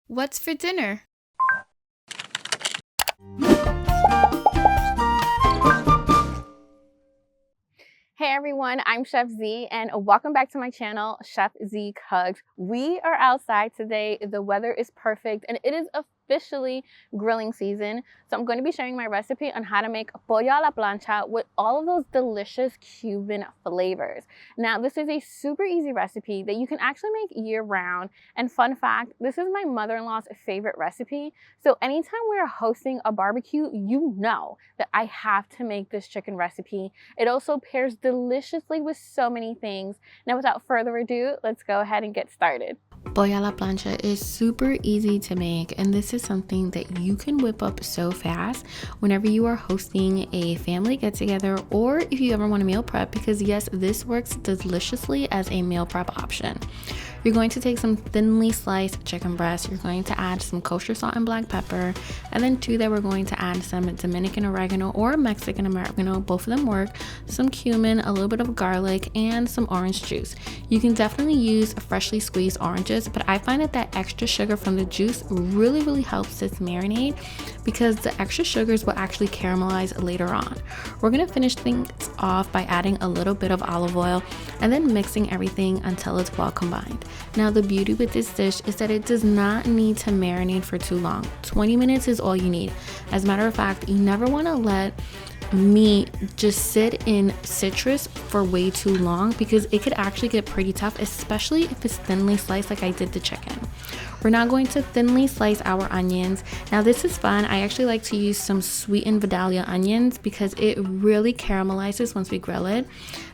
What's for dinner? Hey everyone, I'm Chef Z and welcome back to my channel, Chef Z Cooks. We are outside today. The weather is perfect and it is officially grilling season. So I'm going to be sharing my recipe on how to make pollo a la plancha with all of those delicious Cuban flavors. Now, this is a super easy recipe that you can actually make year round. And fun fact, this is my mother-in-law's favorite recipe. So anytime we're hosting a barbecue, you know that I have to make this chicken recipe. It also pairs deliciously with so many things. Now, without further ado, let's go ahead and get started. Pollo a la plancha is super easy to make, and this is something that you can whip up so fast whenever you are hosting a family get-together or if you ever want to meal prep, because yes, this works deliciously as a meal prep option. You're going to take some thinly sliced chicken breast. You're going to add some kosher salt and black pepper, and then to that we're going to add some Dominican oregano or Mexican oregano, both of them work, some cumin, a little bit of garlic, and some orange juice. You can definitely use freshly squeezed oranges, but I find that extra sugar from the juice really helps this marinade because the extra sugars will actually caramelize later on. We're going to finish things off by adding a little bit of olive oil and then mixing everything until it's well combined. Now, the beauty with this dish is that it does not need to marinate for too long. 20 minutes is all you need. As a matter of fact, you never want to let meat just sit in citrus for way too long because it could actually get pretty tough, especially if it's thinly sliced like I did the chicken. We're now going to thinly slice our onions. Now this is fun. I actually like to use some sweetened Vidalia onions because it really caramelizes once we grill it.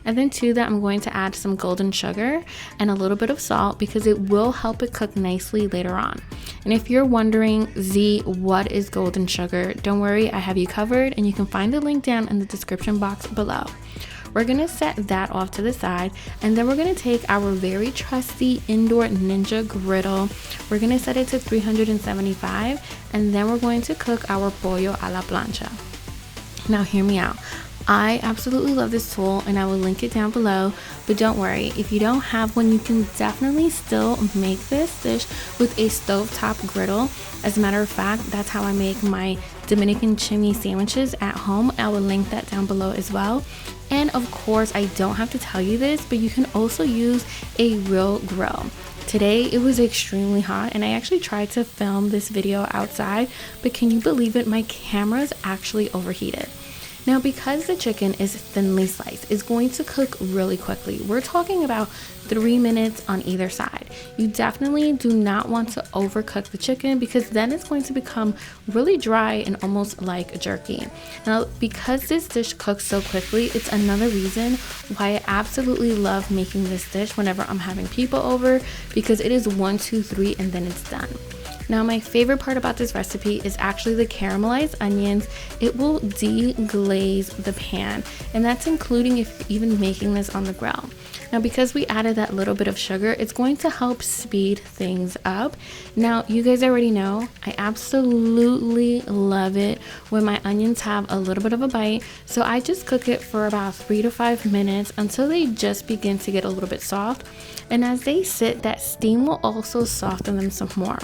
And then to that I'm going to add some golden sugar and a little bit of salt because it will help it cook nicely later on. And if you're wondering, Z, what is golden sugar? Don't worry, I have you covered and you can find the link down in the description box below. We're gonna set that off to the side, and then we're gonna take our very trusty indoor Ninja griddle. We're gonna set it to 375, and then we're going to cook our pollo a la plancha. Now hear me out. I absolutely love this tool and I will link it down below, but don't worry, if you don't have one, you can definitely still make this dish with a stovetop griddle. As a matter of fact, that's how I make my Dominican chimney sandwiches at home. I will link that down below as well. And of course, I don't have to tell you this, but you can also use a real grill. Today it was extremely hot and I actually tried to film this video outside, but can you believe it? My camera's actually overheated. Now, because the chicken is thinly sliced, it's going to cook really quickly. We're talking about 3 minutes on either side. You definitely do not want to overcook the chicken because then it's going to become really dry and almost like jerky. Now, because this dish cooks so quickly, it's another reason why I absolutely love making this dish whenever I'm having people over, because it is 1, 2, 3 and then it's done. Now, my favorite part about this recipe is actually the caramelized onions. It will deglaze the pan, and that's including if you're even making this on the grill. Now, because we added that little bit of sugar, it's going to help speed things up. Now, you guys already know I absolutely love it when my onions have a little bit of a bite, so I just cook it for about 3 to 5 minutes until they just begin to get a little bit soft. And as they sit, that steam will also soften them some more.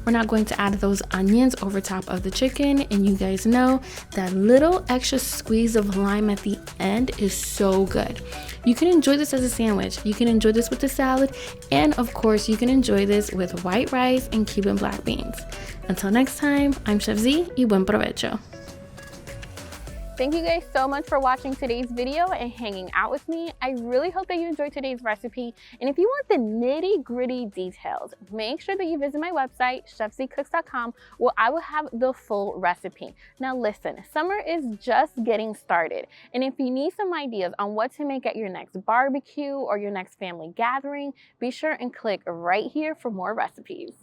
We're now going to add those onions over top of the chicken, and you guys know that little extra squeeze of lime at the end is so good. You can enjoy this as a sandwich, you can enjoy this with a salad, and of course you can enjoy this with white rice and Cuban black beans. Until next time, I'm Chef Z y buen provecho. Thank you guys so much for watching today's video and hanging out with me. I really hope that you enjoyed today's recipe. And if you want the nitty-gritty details, make sure that you visit my website, chefzcooks.com, where I will have the full recipe. Now listen, summer is just getting started. And if you need some ideas on what to make at your next barbecue or your next family gathering, be sure and click right here for more recipes.